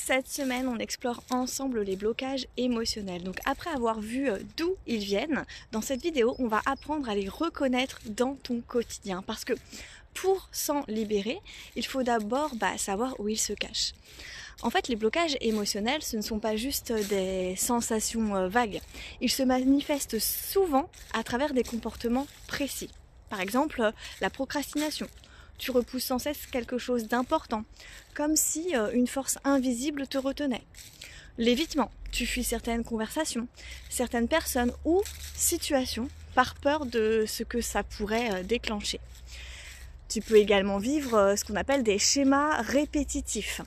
Cette semaine, on explore ensemble les blocages émotionnels. Donc après avoir vu d'où ils viennent, dans cette vidéo, on va apprendre à les reconnaître dans ton quotidien. Parce que pour s'en libérer, il faut d'abord savoir où ils se cachent. En fait, les blocages émotionnels, ce ne sont pas juste des sensations vagues. Ils se manifestent souvent à travers des comportements précis. Par exemple, la procrastination. Tu repousses sans cesse quelque chose d'important, comme si une force invisible te retenait. L'évitement, tu fuis certaines conversations, certaines personnes ou situations par peur de ce que ça pourrait déclencher. Tu peux également vivre ce qu'on appelle des schémas répétitifs,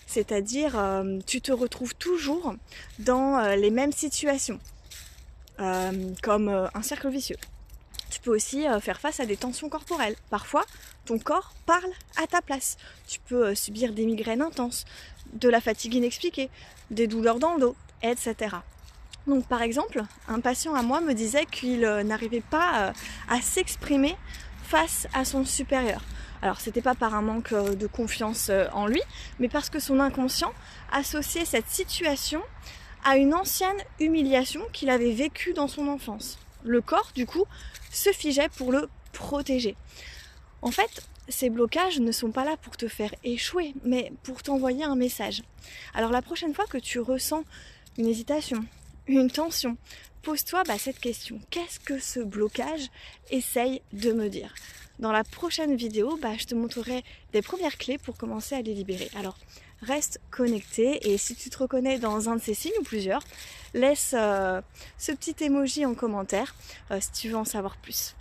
c'est-à-dire tu te retrouves toujours dans les mêmes situations, comme un cercle vicieux. Tu peux aussi faire face à des tensions corporelles. Parfois, ton corps parle à ta place. Tu peux subir des migraines intenses, de la fatigue inexpliquée, des douleurs dans le dos, etc. Donc par exemple, un patient à moi me disait qu'il n'arrivait pas à s'exprimer face à son supérieur. Alors c'était pas par un manque de confiance en lui, mais parce que son inconscient associait cette situation à une ancienne humiliation qu'il avait vécue dans son enfance. Le corps, du coup, se figeait pour le protéger. En fait, ces blocages ne sont pas là pour te faire échouer, mais pour t'envoyer un message. Alors la prochaine fois que tu ressens une hésitation, une tension, pose-toi cette question. Qu'est-ce que ce blocage essaye de me dire ? Dans la prochaine vidéo, je te montrerai des premières clés pour commencer à les libérer. Alors, reste connecté et si tu te reconnais dans un de ces signes ou plusieurs, laisse ce petit emoji en commentaire si tu veux en savoir plus.